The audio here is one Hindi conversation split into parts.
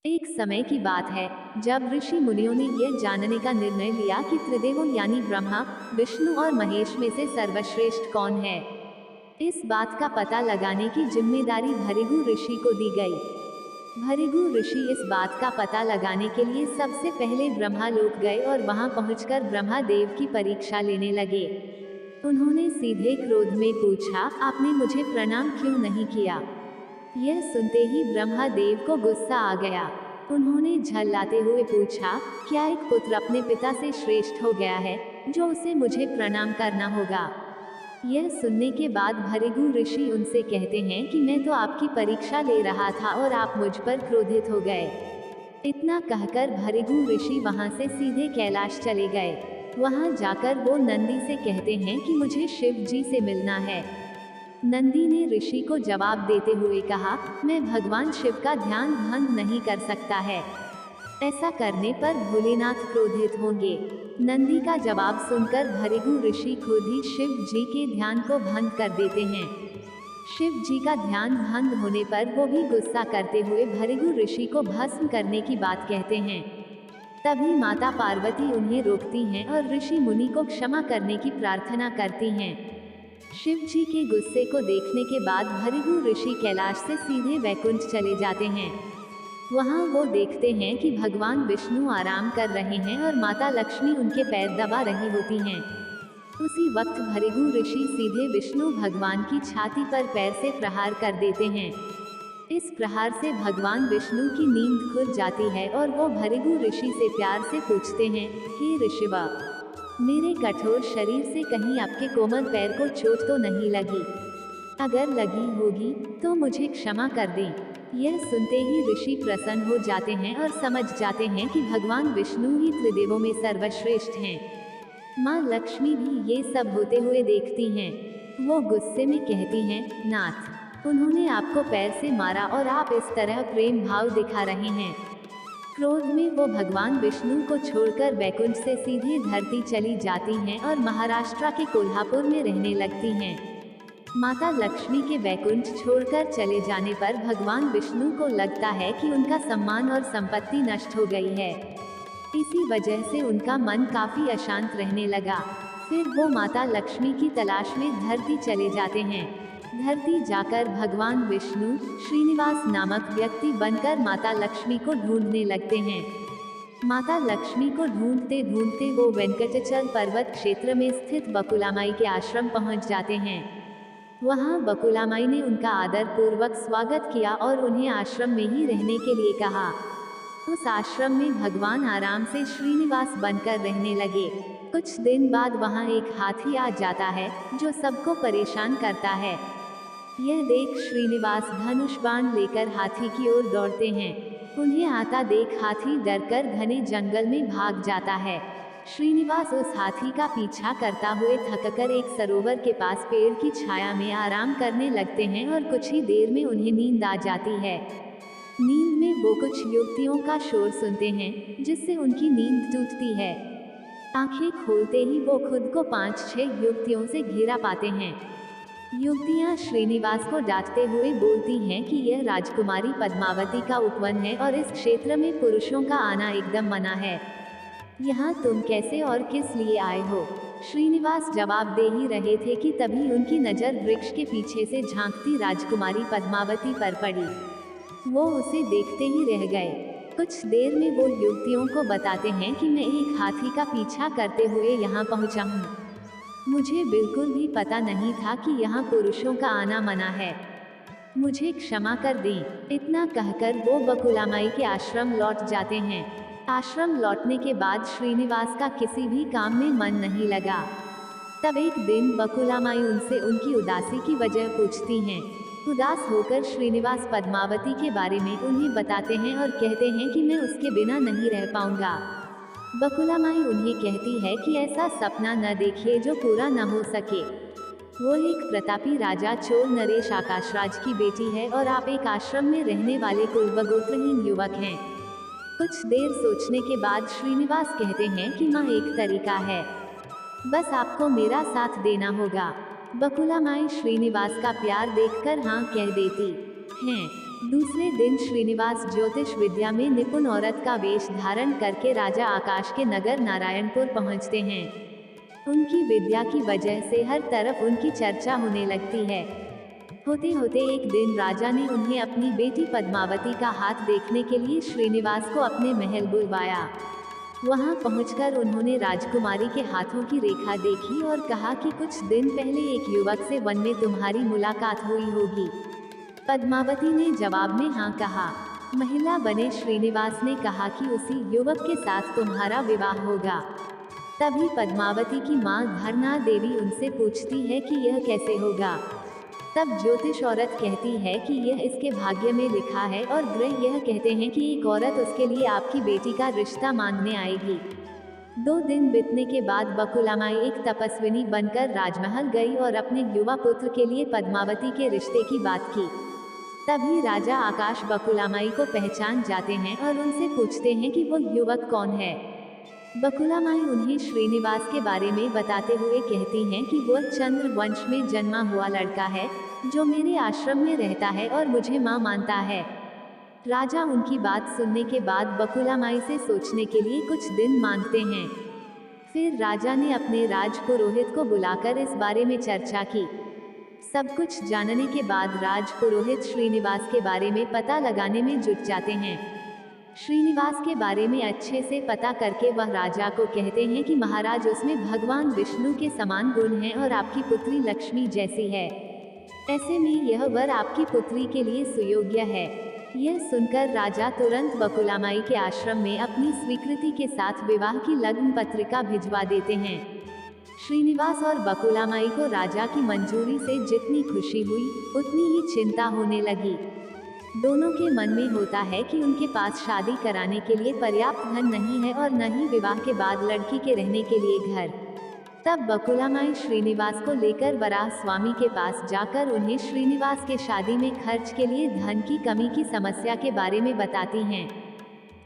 एक समय की बात है जब ऋषि मुनियों ने यह जानने का निर्णय लिया कि त्रिदेवों यानी ब्रह्मा, विष्णु और महेश में से सर्वश्रेष्ठ कौन है। इस बात का पता लगाने की जिम्मेदारी भृगु ऋषि को दी गई। भृगु ऋषि इस बात का पता लगाने के लिए सबसे पहले ब्रह्मालोक गए और वहां पहुंचकर ब्रह्मा देव की परीक्षा लेने लगे। उन्होंने सीधे क्रोध में पूछा, आपने मुझे प्रणाम क्यों नहीं किया। यह सुनते ही ब्रह्मा देव को गुस्सा आ गया। उन्होंने झल्लाते हुए पूछा, क्या एक पुत्र अपने पिता से श्रेष्ठ हो गया है जो उसे मुझे प्रणाम करना होगा। यह सुनने के बाद भृगु ऋषि उनसे कहते हैं कि मैं तो आपकी परीक्षा ले रहा था और आप मुझ पर क्रोधित हो गए। इतना कहकर भृगु ऋषि वहां से सीधे कैलाश चले गए। वहां जाकर वो नंदी से कहते हैं कि मुझे शिव जी से मिलना है। नंदी ने ऋषि को जवाब देते हुए कहा, मैं भगवान शिव का ध्यान भंग नहीं कर सकता है। ऐसा करने पर भोलेनाथ क्रोधित होंगे। नंदी का जवाब सुनकर भृगु ऋषि खुद ही शिव जी के ध्यान को भंग कर देते हैं। शिव जी का ध्यान भंग होने पर वो भी गुस्सा करते हुए भृगु ऋषि को भस्म करने की बात कहते हैं। तभी माता पार्वती उन्हें रोकती हैं और ऋषि मुनि को क्षमा करने की प्रार्थना करती हैं। शिव जी के गुस्से को देखने के बाद भृगु ऋषि कैलाश से सीधे वैकुंठ चले जाते हैं। वहां वो देखते हैं कि भगवान विष्णु आराम कर रहे हैं और माता लक्ष्मी उनके पैर दबा रही होती हैं। उसी वक्त भृगु ऋषि सीधे विष्णु भगवान की छाती पर पैर से प्रहार कर देते हैं। इस प्रहार से भगवान विष्णु की नींद खुल जाती है और वो भृगु ऋषि से प्यार से पूछते हैं, हे ऋषिवा, मेरे कठोर शरीर से कहीं आपके कोमल पैर को चोट तो नहीं लगी? अगर लगी होगी तो मुझे क्षमा कर दें। यह सुनते ही ऋषि प्रसन्न हो जाते हैं और समझ जाते हैं कि भगवान विष्णु ही त्रिदेवों में सर्वश्रेष्ठ हैं। माँ लक्ष्मी भी ये सब होते हुए देखती हैं। वो गुस्से में कहती हैं, नाथ, उन्होंने आपको पैर से मारा और आप इस तरह प्रेम भाव दिखा रहे हैं। क्रोध में वो भगवान विष्णु को छोड़कर वैकुंठ से सीधे धरती चली जाती हैं और महाराष्ट्र के कोल्हापुर में रहने लगती हैं। माता लक्ष्मी के वैकुंठ छोड़कर चले जाने पर भगवान विष्णु को लगता है कि उनका सम्मान और संपत्ति नष्ट हो गई है। इसी वजह से उनका मन काफी अशांत रहने लगा। फिर वो माता लक्ष्मी की तलाश में धरती चले जाते हैं। धरती जाकर भगवान विष्णु श्रीनिवास नामक व्यक्ति बनकर माता लक्ष्मी को ढूंढने लगते हैं। माता लक्ष्मी को ढूंढते ढूंढते वो वेंकटाचल पर्वत क्षेत्र में स्थित बकुलामाई के आश्रम पहुंच जाते हैं। वहां बकुलामाई ने उनका आदर पूर्वक स्वागत किया और उन्हें आश्रम में ही रहने के लिए कहा। उस आश्रम में भगवान आराम से श्रीनिवास बनकर रहने लगे। कुछ दिन बाद वहां एक हाथी आ जाता है जो सबको परेशान करता है। यह देख श्रीनिवास धनुष बाण लेकर हाथी की ओर दौड़ते हैं। उन्हें आता देख हाथी डरकर घने जंगल में भाग जाता है। श्रीनिवास उस हाथी का पीछा करता हुए थककर एक सरोवर के पास पेड़ की छाया में आराम करने लगते हैं और कुछ ही देर में उन्हें नींद आ जाती है। नींद में वो कुछ युवतियों का शोर सुनते हैं जिससे उनकी नींद टूटती है। आंखें खोलते ही वो खुद को 5-6 युवतियों से घेरा पाते हैं। युवतियां श्रीनिवास को डांटते हुए बोलती हैं कि यह राजकुमारी पद्मावती का उपवन है और इस क्षेत्र में पुरुषों का आना एकदम मना है। यहाँ तुम कैसे और किस लिए आए हो? श्रीनिवास जवाब दे ही रहे थे कि तभी उनकी नज़र वृक्ष के पीछे से झांकती राजकुमारी पद्मावती पर पड़ी। वो उसे देखते ही रह गए। कुछ देर में वो युवतियों को बताते हैं कि मैं एक हाथी का पीछा करते हुए यहाँ पहुँचा हूँ। मुझे बिल्कुल भी पता नहीं था कि यहाँ पुरुषों का आना मना है। मुझे क्षमा कर दें। इतना कहकर वो बकुलामाई के आश्रम लौट जाते हैं। आश्रम लौटने के बाद श्रीनिवास का किसी भी काम में मन नहीं लगा। तब एक दिन बकुलामाई उनसे उनकी उदासी की वजह पूछती हैं। उदास होकर श्रीनिवास पद्मावती के बारे में उन्हें बताते हैं और कहते हैं कि मैं उसके बिना नहीं रह पाऊंगा। बकुलामाई उन्हें कहती है कि ऐसा सपना न देखिए जो पूरा न हो सके। वो एक प्रतापी राजा चोर नरेश आकाशराज की बेटी है और आप एक आश्रम में रहने वाले कुलबगोत्रहीन युवक हैं। कुछ देर सोचने के बाद श्रीनिवास कहते हैं कि माँ एक तरीका है, बस आपको मेरा साथ देना होगा। बकुलामाई श्रीनिवास का प्यार देखकर हाँ कह देती हैं। दूसरे दिन श्रीनिवास ज्योतिष विद्या में निपुण औरत का वेश धारण करके राजा आकाश के नगर नारायणपुर पहुंचते हैं। उनकी विद्या की वजह से हर तरफ उनकी चर्चा होने लगती है। होते होते एक दिन राजा ने उन्हें अपनी बेटी पद्मावती का हाथ देखने के लिए श्रीनिवास को अपने महल बुलवाया। वहां पहुंचकर उन्होंने राजकुमारी के हाथों की रेखा देखी और कहा कि कुछ दिन पहले एक युवक से वन में तुम्हारी मुलाकात हुई होगी। पद्मावती ने जवाब में हाँ कहा। महिला बने श्रीनिवास ने कहा कि उसी युवक के साथ तुम्हारा विवाह होगा। तभी पद्मावती की मां धरना देवी उनसे पूछती है कि यह कैसे होगा। तब ज्योतिष औरत कहती है कि यह इसके भाग्य में लिखा है और ग्रह यह कहते हैं कि एक औरत उसके लिए आपकी बेटी का रिश्ता मांगने आएगी। 2 दिन बीतने के बाद बकुलामाई एक तपस्विनी बनकर राजमहल गई और अपने युवा पुत्र के लिए पद्मावती के रिश्ते की बात की। तभी राजा आकाश बकुलामाई को पहचान जाते हैं और उनसे पूछते हैं कि वो युवक कौन है। बकुलामाई उन्हें श्रीनिवास के बारे में बताते हुए कहती हैं कि वह चंद्र वंश में जन्मा हुआ लड़का है जो मेरे आश्रम में रहता है और मुझे मां मानता है। राजा उनकी बात सुनने के बाद बकुलामाई से सोचने के लिए कुछ दिन मांगते हैं। फिर राजा ने अपने राजपुरोहित को बुलाकर इस बारे में चर्चा की। सब कुछ जानने के बाद राजपुरोहित श्रीनिवास के बारे में पता लगाने में जुट जाते हैं। श्रीनिवास के बारे में अच्छे से पता करके वह राजा को कहते हैं कि महाराज उसमें भगवान विष्णु के समान गुण हैं और आपकी पुत्री लक्ष्मी जैसी है। ऐसे में यह वर आपकी पुत्री के लिए सुयोग्य है। यह सुनकर राजा तुरंत बकुलामाई के आश्रम में अपनी स्वीकृति के साथ विवाह की लग्न पत्रिका भिजवा देते हैं। श्रीनिवास और बकुलामाई को राजा की मंजूरी से जितनी खुशी हुई उतनी ही चिंता होने लगी। दोनों के मन में होता है कि उनके पास शादी कराने के लिए पर्याप्त धन नहीं है और न ही विवाह के बाद लड़की के रहने के लिए घर। तब बकुलामाई श्रीनिवास को लेकर वराह स्वामी के पास जाकर उन्हें श्रीनिवास के शादी में खर्च के लिए धन की कमी की समस्या के बारे में बताती हैं।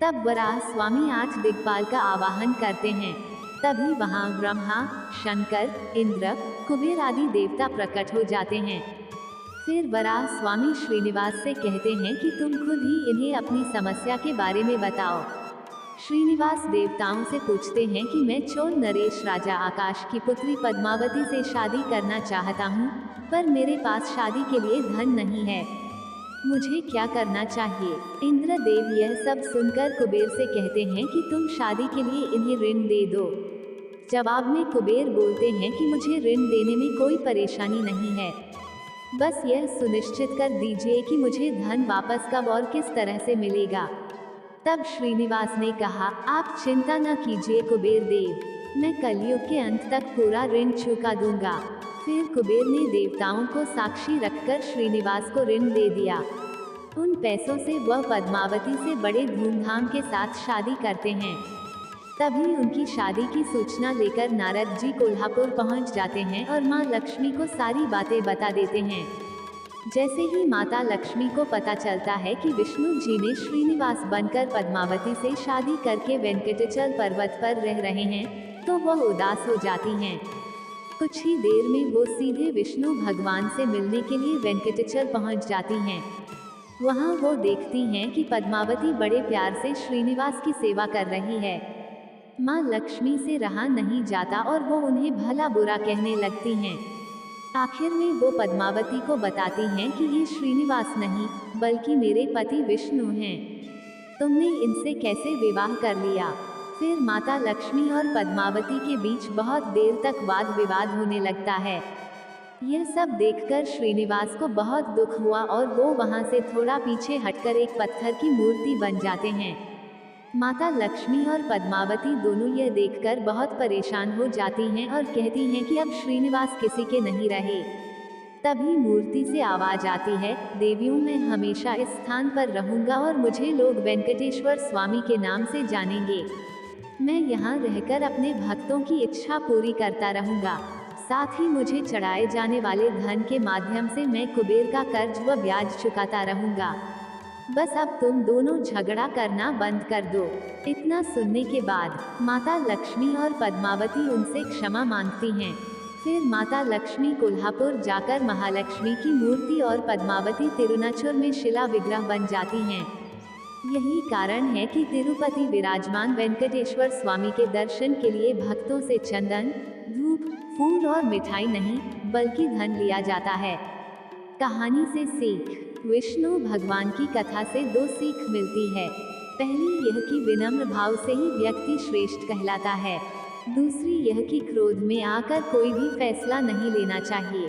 तब वराह स्वामी 8 दिक्पाल का आवाहन करते हैं। तभी वहां ब्रह्मा, शंकर, इंद्र, कुबेर आदि देवता प्रकट हो जाते हैं। फिर वराह स्वामी श्रीनिवास से कहते हैं कि तुम खुद ही इन्हें अपनी समस्या के बारे में बताओ। श्रीनिवास देवताओं से पूछते हैं कि मैं चोल नरेश राजा आकाश की पुत्री पद्मावती से शादी करना चाहता हूँ, पर मेरे पास शादी के लिए धन नहीं है। मुझे क्या करना चाहिए? इंद्रदेव यह सब सुनकर कुबेर से कहते हैं कि तुम शादी के लिए इन्हें ऋण दे दो। जवाब में कुबेर बोलते हैं कि मुझे ऋण देने में कोई परेशानी नहीं है, बस यह सुनिश्चित कर दीजिए कि मुझे धन वापस कब और किस तरह से मिलेगा। तब श्रीनिवास ने कहा, आप चिंता न कीजिए कुबेर देव, मैं कलयुग के अंत तक पूरा ऋण चुका दूंगा। फिर कुबेर ने देवताओं को साक्षी रखकर श्रीनिवास को ऋण दे दिया। उन पैसों से वह पद्मावती से बड़े धूमधाम के साथ शादी करते हैं। तभी उनकी शादी की सूचना लेकर नारद जी कोल्हापुर पहुंच जाते हैं और मां लक्ष्मी को सारी बातें बता देते हैं। जैसे ही माता लक्ष्मी को पता चलता है कि विष्णु जी ने श्रीनिवास बनकर पद्मावती से शादी करके वेंकटाचल पर्वत पर रह रहे हैं, तो वह उदास हो जाती हैं। कुछ ही देर में वो सीधे विष्णु भगवान से मिलने के लिए वेंकटाचल पहुंच जाती हैं। वहां वो देखती हैं कि पद्मावती बड़े प्यार से श्रीनिवास की सेवा कर रही है। मां लक्ष्मी से रहा नहीं जाता और वो उन्हें भला बुरा कहने लगती हैं। आखिर में वो पद्मावती को बताती हैं कि ये श्रीनिवास नहीं बल्कि मेरे पति विष्णु हैं। तुमने इनसे कैसे विवाह कर लिया? फिर माता लक्ष्मी और पद्मावती के बीच बहुत देर तक वाद विवाद होने लगता है। यह सब देखकर श्रीनिवास को बहुत दुख हुआ और वो वहां से थोड़ा पीछे हटकर एक पत्थर की मूर्ति बन जाते हैं। माता लक्ष्मी और पद्मावती दोनों यह देखकर बहुत परेशान हो जाती हैं और कहती हैं कि अब श्रीनिवास किसी के नहीं रहे। तभी मूर्ति से आवाज आती है, देवियों मैं हमेशा इस स्थान पर रहूंगा और मुझे लोग वेंकटेश्वर स्वामी के नाम से जानेंगे। मैं यहाँ रहकर अपने भक्तों की इच्छा पूरी करता रहूंगा। साथ ही मुझे चढ़ाए जाने वाले धन के माध्यम से मैं कुबेर का कर्ज व ब्याज चुकाता रहूंगा। बस अब तुम दोनों झगड़ा करना बंद कर दो। इतना सुनने के बाद माता लक्ष्मी और पद्मावती उनसे क्षमा मांगती हैं। फिर माता लक्ष्मी कोल्हापुर जाकर महालक्ष्मी की मूर्ति और पद्मावती तिरुनाचुर में शिला विग्रह बन जाती हैं। यही कारण है कि तिरुपति विराजमान वेंकटेश्वर स्वामी के दर्शन के लिए भक्तों से चंदन, धूप, फूल और मिठाई नहीं, बल्कि धन लिया जाता है। कहानी से सीख। विष्णु भगवान की कथा से 2 सीख मिलती है। पहली यह कि विनम्र भाव से ही व्यक्ति श्रेष्ठ कहलाता है। दूसरी यह कि क्रोध में आकर कोई भी फैसला नहीं लेना चाहिए।